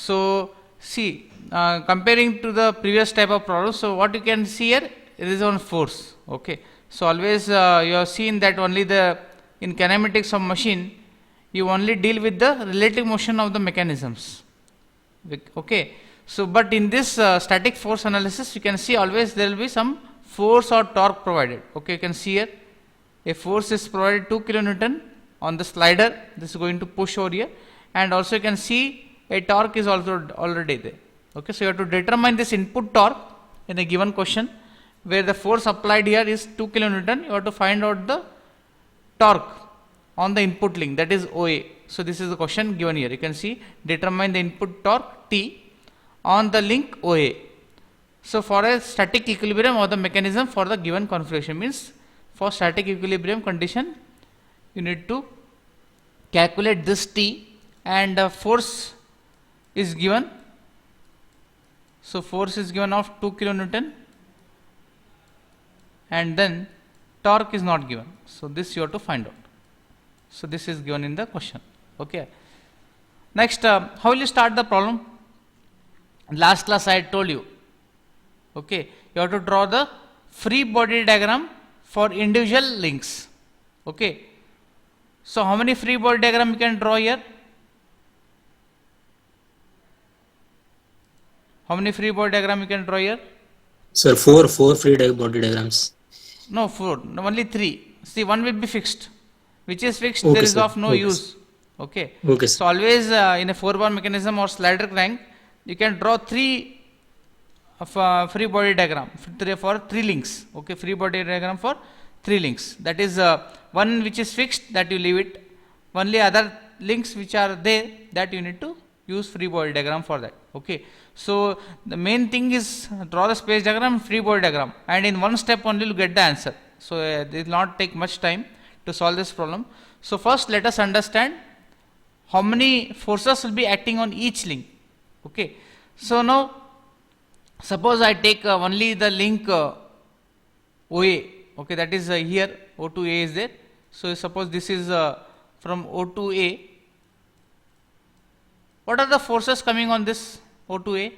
So see, comparing to the previous type of problem, so what you can see here, it is on force. Okay, so always you have seen that only the in kinematics of machine you only deal with the relative motion of the mechanisms. Okay, so but in this static force analysis, you can see always there will be some force or torque provided. Okay, you can see here a force is provided 2 kilonewton on the slider. This is going to push over here, and also you can see a torque is also already there. Okay, so you have to determine this input torque in a given question where the force applied here is 2 kilonewton. You have to find out the torque on the input link, that is OA. So this is the question given here. You can see determine the input torque T on the link OA. So for a static equilibrium of the mechanism for the given configuration, means for static equilibrium condition you need to calculate this T, and force is given. So force is given of 2 kilonewton, and then torque is not given. So this you have to find out. So this is given in the question. Okay. Next, how will you start the problem? Last class I had told you. Okay, you have to draw the free body diagram for individual links. Okay. So how many free body diagram you can draw here? How many free body diagram you can draw here? Sir, four free body diagrams. No, 4. No, only 3. See, one will be fixed. Which is fixed, Okay, there is sir. of no Okay, use. Okay. Okay, So sir. always in a 4-bar mechanism or slider crank, you can draw 3 of free body diagram for 3 links. Okay, free body diagram for 3 links. That is one which is fixed, that you leave it. Only other links which are there, that you need to use free body diagram for that. Okay. So the main thing is draw the space diagram, free body diagram, and in one step only you get the answer. So it will not take much time to solve this problem. So first let us understand how many forces will be acting on each link. Okay. So now suppose I take only the link OA. Okay, that is here O to A is there. So suppose this is from O to A. What are the forces coming on this O to A?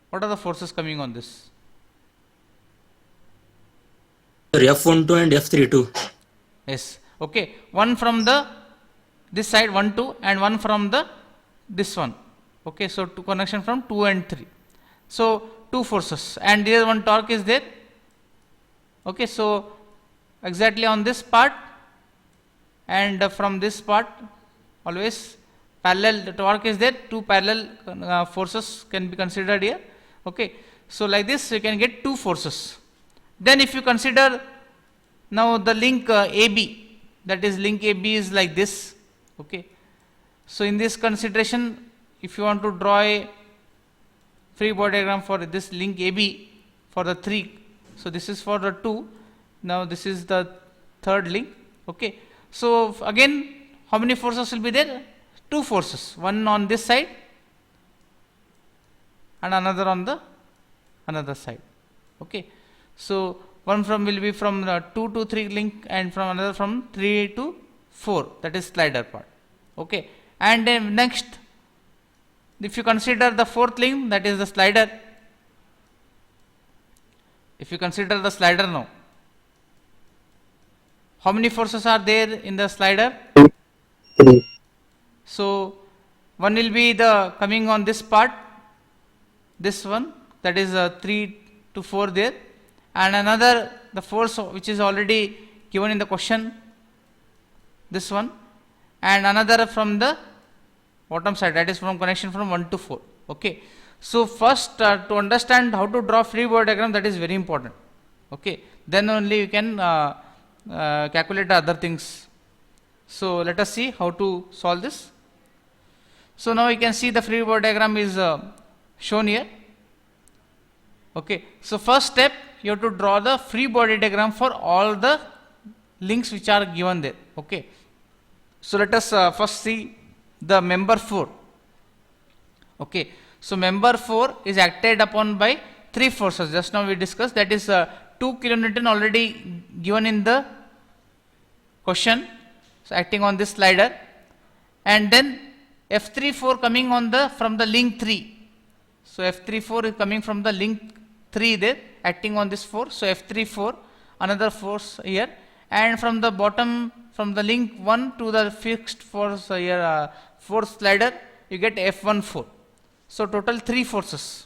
What are the forces coming on this? Sir, F12 and F32. Yes. Okay. One from the this side 1 2, and one from the this one. Okay. So two connection from 2 and 3. So 2 forces, and there one torque is there. Okay. So exactly on this part, and from this part always parallel the torque is there. 2 parallel forces can be considered here. Okay. So like this you can get 2 forces. Then if you consider now the link AB, that is link AB is like this. Okay. So in this consideration, if you want to draw a free body diagram for this link AB for the 3, so this is for the 2, now this is the third link. Okay. So again, how many forces will be there? 2 forces, one on this side and another on the another side. Okay. So one from will be from 2 to 3 link, and from another from 3 to 4, that is slider part. Okay. And then next, if you consider the 4th link, that is the slider. If you consider the slider now, how many forces are there in the slider? 3. So one will be the coming on this part, this one, that is 3 to 4 there, and another the force which is already given in the question, this one, and another from the bottom side, that is from connection from 1 to 4. Okay. So first to understand how to draw free body diagram, that is very important. Okay. Then only you can calculate the other things. So let us see how to solve this. So now you can see the free body diagram is shown here. Okay. So first step, you have to draw the free body diagram for all the links which are given there. Okay. So let us first see the member 4. Okay. So member 4 is acted upon by 3 forces. Just now we discussed, that is 2 kilonewton already given in the question. So acting on this slider, and then F34 coming on the from the link 3. So F34 is coming from the link 3 there, acting on this force. So F34, another force here, and from the bottom, from the link 1 to the fixed force here, force slider, you get F14. So total 3 forces.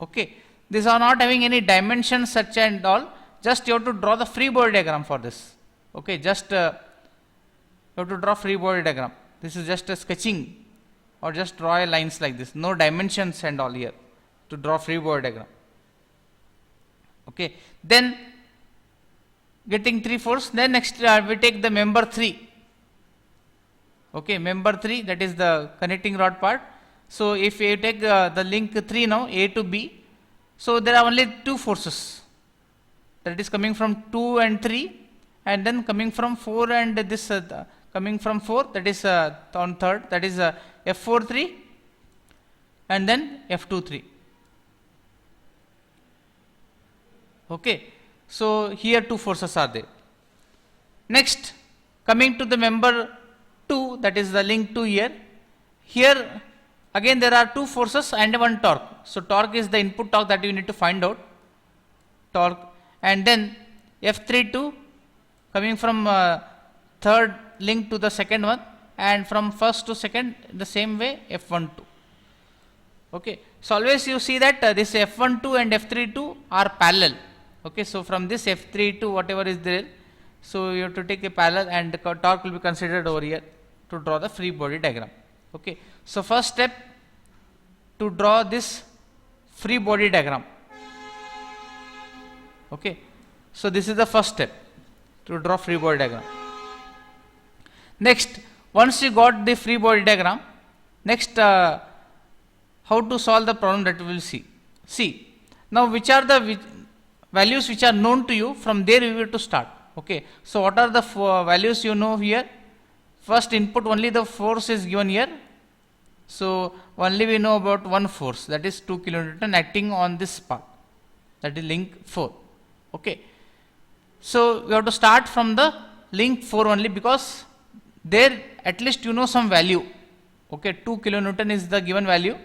Okay, these are not having any dimensions such and all. Just you have to draw the free body diagram for this. Okay, just you have to draw free body diagram. This is just a sketching, or just draw a lines like this. No dimensions and all here to draw free body diagram. Okay, then getting 3 force. Then next we take the member 3. Okay, member 3, that is the connecting rod part. So if you take the link 3 now, A to B, so there are only 2 forces, that is coming from 2 and 3, and then coming from 4 and this coming from 4, that is on third, that is F43 and then F23. Okay, so here 2 forces are there. Next, coming to the member 2, that is the link 2 here. Here again there are 2 forces and 1 torque. So torque is the input torque that you need to find out. Torque, and then F32 coming from third link to the second one, and from first to second the same way F12. Okay, so always you see that this F12 and F32 are parallel. Okay, so from this F32 whatever is there, so you have to take a parallel, and the torque will be considered over here to draw the free body diagram. Okay, so first step to draw this free body diagram. Okay, so this is the first step to draw free body diagram. Next, once you got the free body diagram, next how to solve the problem, that we will see. See, now which are the values which are known to you, from there we will to start. Okay, so what are the values you know here? First input, only the force is given here. So only we know about one force, that is 2 kilonewton acting on this part, that is link 4. Okay, so we have to start from the link 4 only, because there at least you know some value. Okay, 2 kilonewton is the given value,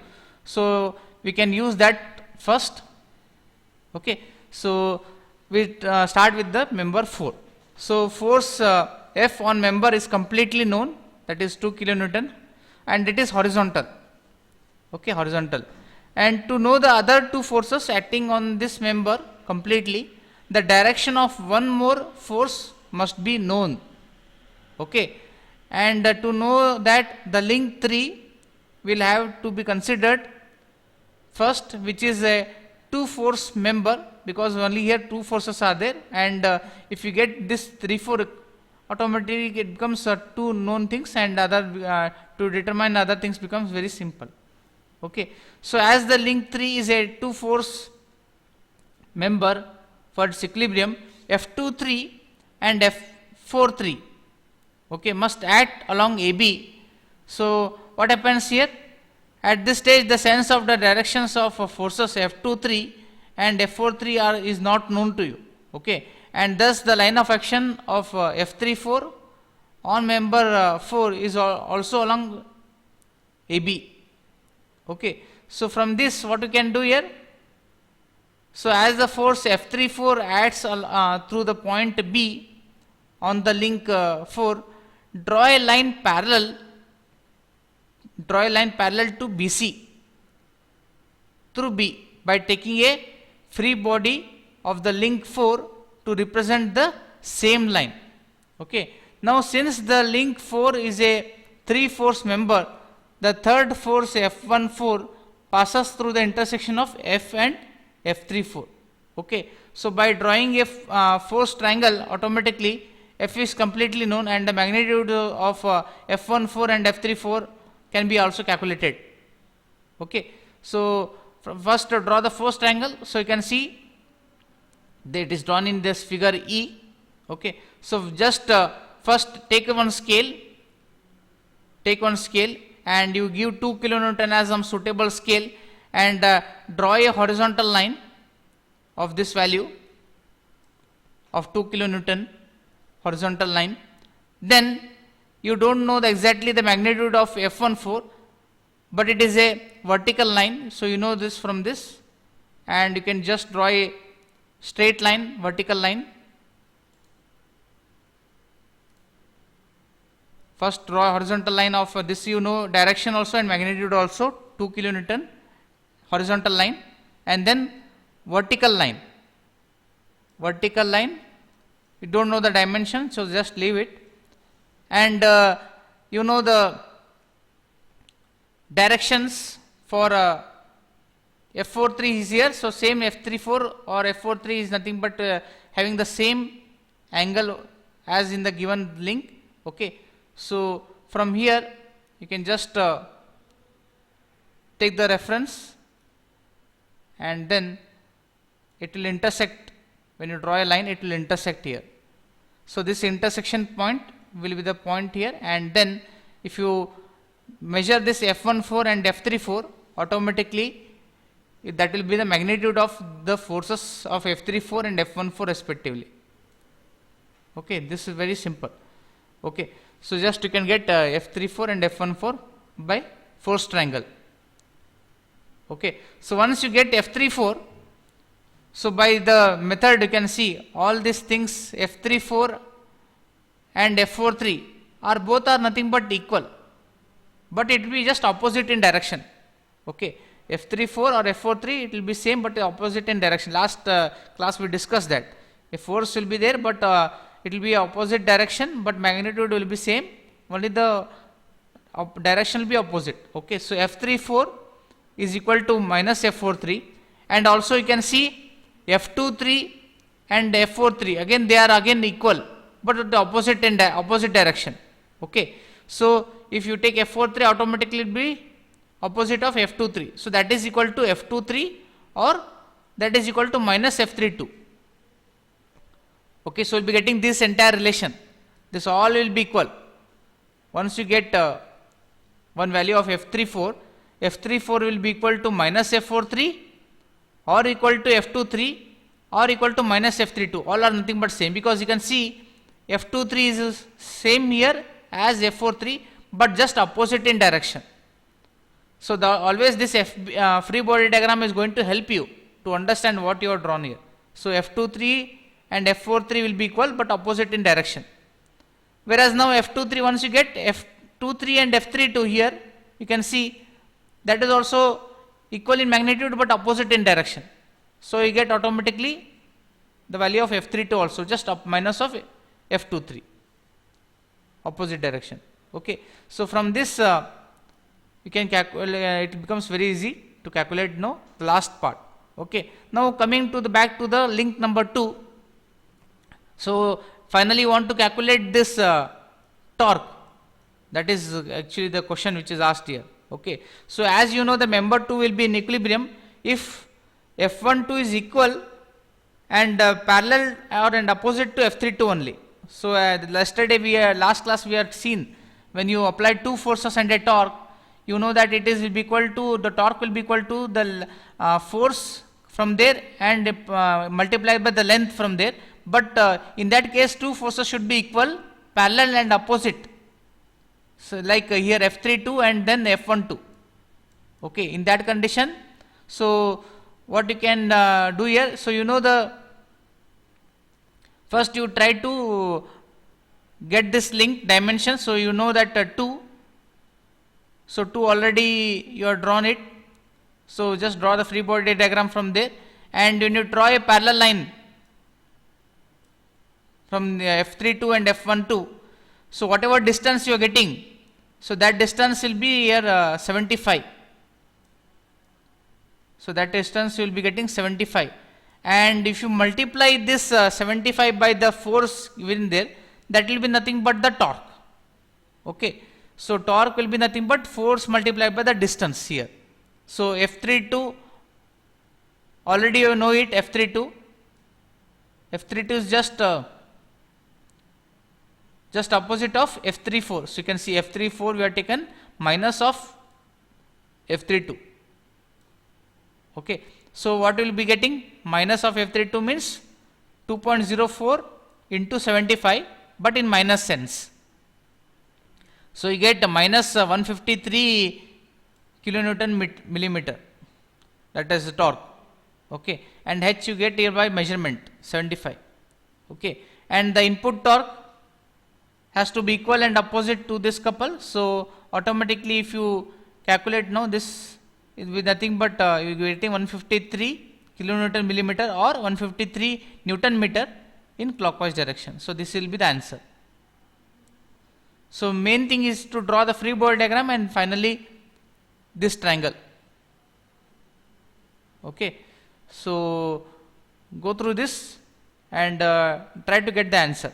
so we can use that first. Okay, so we start with the member 4. So force F on member is completely known, that is 2 kilonewton, and it is horizontal. Okay, horizontal. And to know the other 2 forces acting on this member completely, the direction of one more force must be known. Okay, and to know that, the link 3 will have to be considered first, which is a 2 force member, because only here 2 forces are there, and if you get this 3 4, automatically it becomes 2 known things, and other to determine other things becomes very simple. Okay, so as the link 3 is a 2 force member for its equilibrium, F23 and F43, okay, must act along AB. So what happens here? At this stage, the sense of the directions of forces F23 and F43 is not known to you. Okay, and thus the line of action of F34 on member 4 is also along AB. Okay, so from this what you can do here? So as the force F34 acts through the point B on the link 4, draw a line parallel to BC through B by taking a free body of the link 4 to represent the same line. Okay, now since the link 4 is a 3 force member, the third force F14 passes through the intersection of F and F34. Okay, so by drawing a force triangle, automatically F is completely known, and the magnitude of F14 and F34 can be also calculated. Okay, so first draw the force triangle. So you can see that it is drawn in this figure E. Okay, so just first take one scale, and you give 2 kilonewton as some suitable scale, and draw a horizontal line of this value of 2 kilonewton, horizontal line. Then you don't know exactly the magnitude of F14, but it is a vertical line, so you know this from this, and you can just draw a straight line, vertical line. First draw horizontal line of this, you know direction also and magnitude also, 2 kilonewton horizontal line, and then vertical line. Vertical line, you don't know the dimension, so just leave it. And you know the directions for F43 is here, so same F34 or F43 is nothing but having the same angle as in the given link. Okay, so from here you can just take the reference, and then it will intersect. When you draw a line, it will intersect here. So this intersection point will be the point here, and then if you measure this F14 and F34, automatically that will be the magnitude of the forces of F34 and F14 respectively. Okay, this is very simple. Okay, so just you can get F34 and F14 by force triangle. Okay, so once you get F34, so by the method you can see all these things, F34 and F43 are both are nothing but equal, but it will be just opposite in direction. Okay, F34 or F43 it will be same but opposite in direction. Last class we discussed that a force will be there, but it will be opposite direction, but magnitude will be same, only the direction will be opposite. Okay, so F34 is equal to minus F43, and also you can see F23 and F43 again they are again equal, but the opposite in opposite direction. Okay, so if you take F43, automatically it will be opposite of F23, so that is equal to F23 or that is equal to minus F32. Okay, so we will be getting this entire relation, this all will be equal. Once you get one value of F34, F34 will be equal to minus F43 or equal to F23 or equal to minus F32, all are nothing but same, because you can see F23 is same here as F43 but just opposite in direction. So always this free body diagram is going to help you to understand what you are drawn here. So F23 and F43 will be equal but opposite in direction, whereas now F23, once you get F23 and F32 here, you can see that is also equal in magnitude but opposite in direction. So you get automatically the value of F32 also, just minus of F23, opposite direction. Okay, so from this you can calculate, it becomes very easy to calculate now the last part. Okay, now coming to the back to the link number 2. So finally you want to calculate this torque, that is actually the question which is asked here. Okay, so as you know the member 2 will be in equilibrium if F12 is equal and parallel or and opposite to F32 only. So yesterday last class we had seen, when you apply two forces and a torque, you know that it is will be equal to, the torque will be equal to the force from there and multiplied by the length from there, but in that case two forces should be equal, parallel and opposite. So like here F32 and then F12. Okay, in that condition, so what you can do here, so you know the first you try to get this link dimension, so you know that 2, so 2 already you have drawn it, so just draw the free body diagram from there, and when you draw a parallel line from the F32 and F12, so whatever distance you are getting, so that distance will be here 75. So that distance you will be getting 75, and if you multiply this 75 by the force within there, that will be nothing but the torque. Okay, so torque will be nothing but force multiplied by the distance here. So F32 already you know it, F32 is just opposite of F34. So you can see F34 we have taken minus of F32. Okay, so what we will be getting, minus of F32 means 2.04 into 75, but in minus sense. So you get minus 153 kilonewton millimeter, that is the torque. Okay, and h you get here by measurement 75. Okay, and the input torque has to be equal and opposite to this couple. So automatically if you calculate now, this is with nothing but you are getting 153 kilonewton millimeter or 153 newton meter in clockwise direction. So this will be the answer. So main thing is to draw the free body diagram and finally this triangle. Okay, so go through this and try to get the answer.